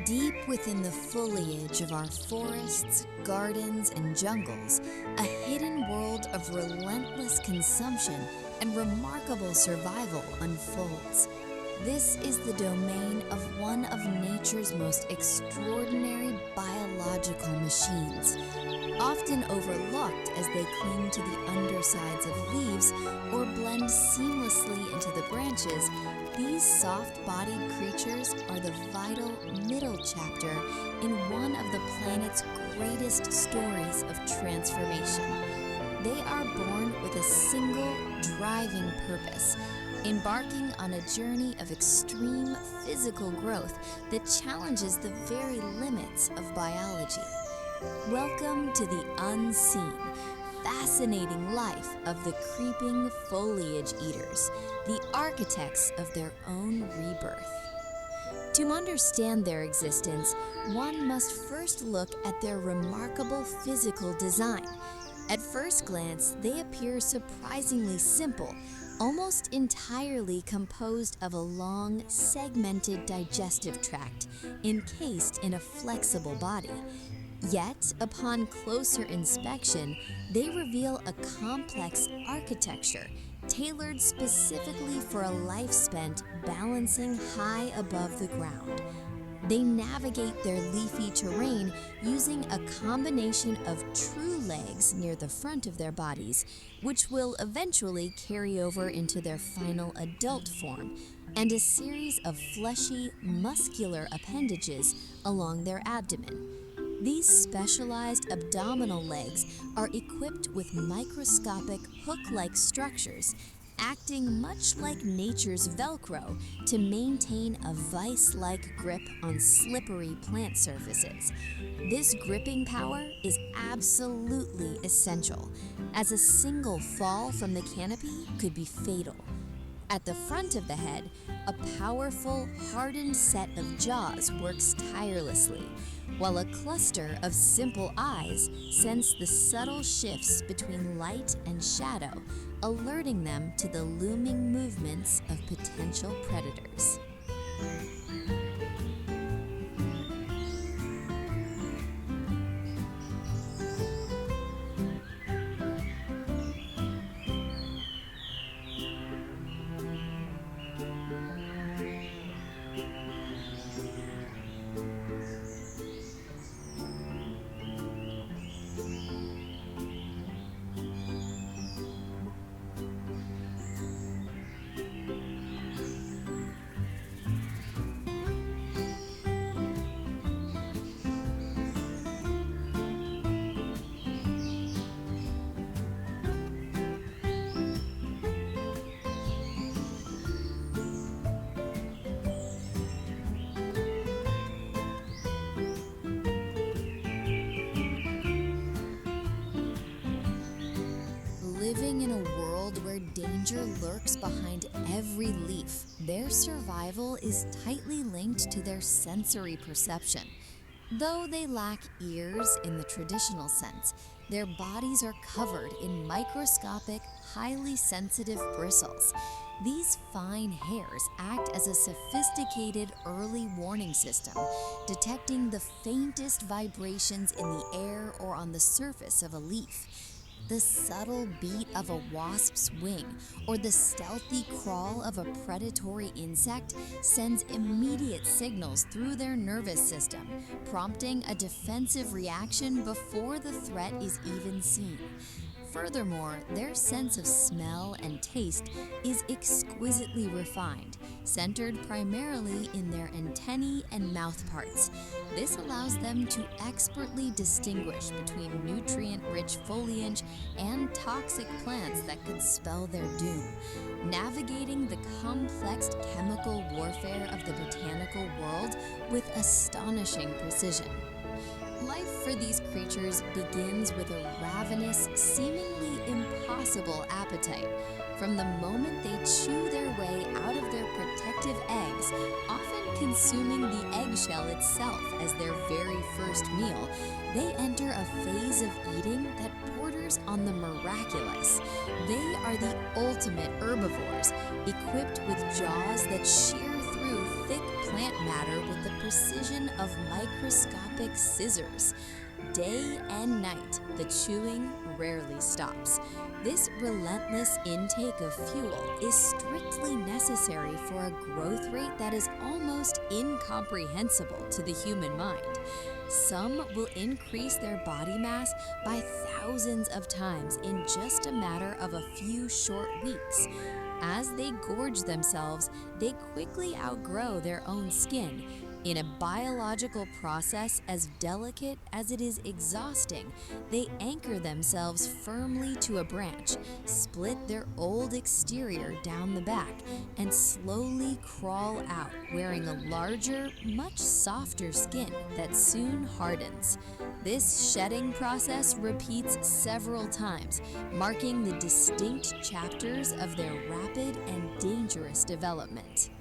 Deep within the foliage of our forests, gardens, and jungles, a hidden world of relentless consumption and remarkable survival unfolds. This is the domain of one of nature's most extraordinary biological machines. Often overlooked as they cling to the undersides of leaves or blend seamlessly into the branches, these soft-bodied creatures are the vital middle chapter in one of the planet's greatest stories of transformation. They are born with a single driving purpose, embarking on a journey of extreme physical growth that challenges the very limits of biology. Welcome to the unseen, fascinating life of the creeping foliage eaters, the architects of their own rebirth. To understand their existence, one must first look at their remarkable physical design. At first glance, they appear surprisingly simple, almost entirely composed of a long, segmented digestive tract encased in a flexible body. Yet, upon closer inspection, they reveal a complex architecture tailored specifically for a life spent balancing high above the ground. They navigate their leafy terrain using a combination of true legs near the front of their bodies, which will eventually carry over into their final adult form, and a series of fleshy, muscular appendages along their abdomen. These specialized abdominal legs are equipped with microscopic hook-like structures, acting much like nature's Velcro to maintain a vice-like grip on slippery plant surfaces. This gripping power is absolutely essential, as a single fall from the canopy could be fatal. At the front of the head, a powerful, hardened set of jaws works tirelessly, while a cluster of simple eyes sense the subtle shifts between light and shadow, alerting them to the looming movements of potential predators. Living in a world where danger lurks behind every leaf, their survival is tightly linked to their sensory perception. Though they lack ears in the traditional sense, their bodies are covered in microscopic, highly sensitive bristles. These fine hairs act as a sophisticated early warning system, detecting the faintest vibrations in the air or on the surface of a leaf. The subtle beat of a wasp's wing or the stealthy crawl of a predatory insect sends immediate signals through their nervous system, prompting a defensive reaction before the threat is even seen. Furthermore, their sense of smell and taste is exquisitely refined, centered primarily in their antennae and mouth parts. This allows them to expertly distinguish between nutrient-rich foliage and toxic plants that could spell their doom, navigating the complex chemical warfare of the botanical world with astonishing precision. Life for these creatures begins with a ravenous, seemingly impossible appetite. From the moment they chew their way out of their protective eggs, often consuming the eggshell itself as their very first meal, they enter a phase of eating that borders on the miraculous. They are the ultimate herbivores, equipped with jaws that shear through plant matter with the precision of microscopic scissors. Day and night, the chewing rarely stops. This relentless intake of fuel is strictly necessary for a growth rate that is almost incomprehensible to the human mind. Some will increase their body mass by thousands of times in just a matter of a few short weeks. As they gorge themselves, they quickly outgrow their own skin. In a biological process as delicate as it is exhausting, they anchor themselves firmly to a branch, split their old exterior down the back, and slowly crawl out, wearing a larger, much softer skin that soon hardens. This shedding process repeats several times, marking the distinct chapters of their rapid and dangerous development.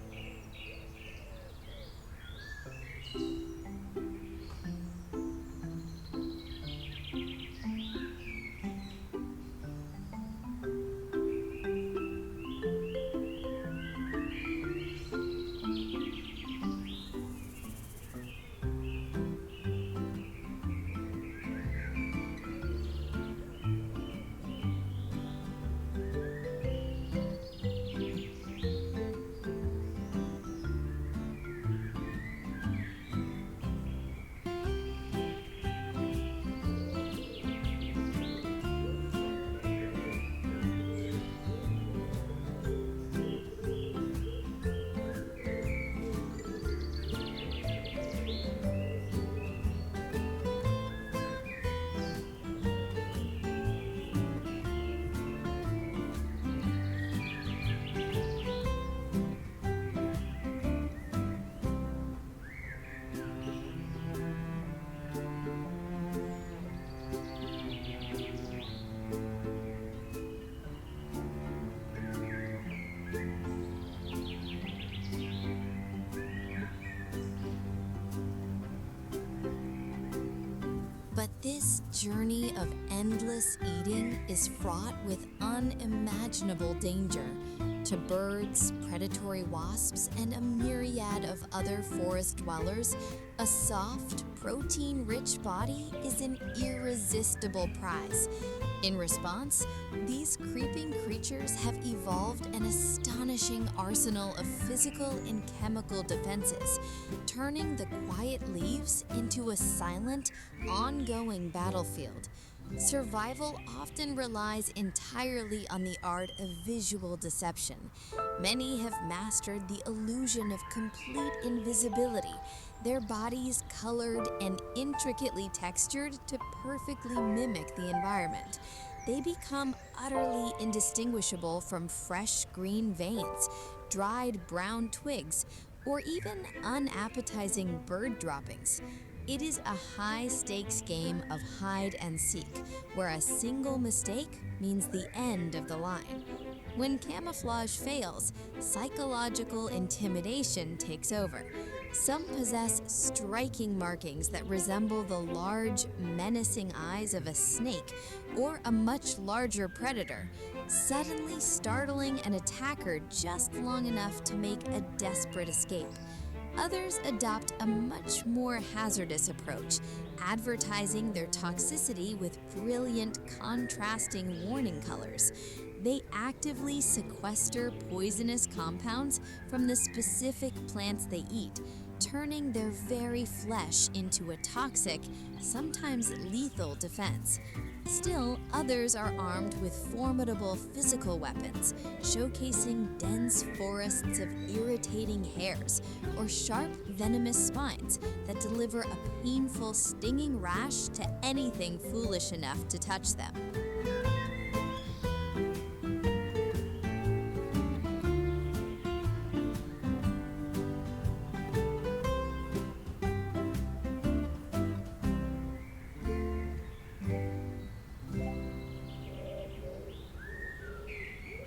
But this journey of endless eating is fraught with unimaginable danger to birds, predatory wasps, and a myriad of other forest dwellers. A soft, protein-rich body is an irresistible prize. In response, these creeping creatures have evolved an astonishing arsenal of physical and chemical defenses, turning the quiet leaves into a silent, ongoing battlefield. Survival often relies entirely on the art of visual deception. Many have mastered the illusion of complete invisibility, their bodies colored and intricately textured to perfectly mimic the environment. They become utterly indistinguishable from fresh green veins, dried brown twigs, or even unappetizing bird droppings. It is a high-stakes game of hide and seek, where a single mistake means the end of the line. When camouflage fails, psychological intimidation takes over. Some possess striking markings that resemble the large, menacing eyes of a snake or a much larger predator, suddenly startling an attacker just long enough to make a desperate escape. Others adopt a much more hazardous approach, advertising their toxicity with brilliant, contrasting warning colors. They actively sequester poisonous compounds from the specific plants they eat, turning their very flesh into a toxic, sometimes lethal defense. Still, others are armed with formidable physical weapons, showcasing dense forests of irritating hairs or sharp, venomous spines that deliver a painful, stinging rash to anything foolish enough to touch them.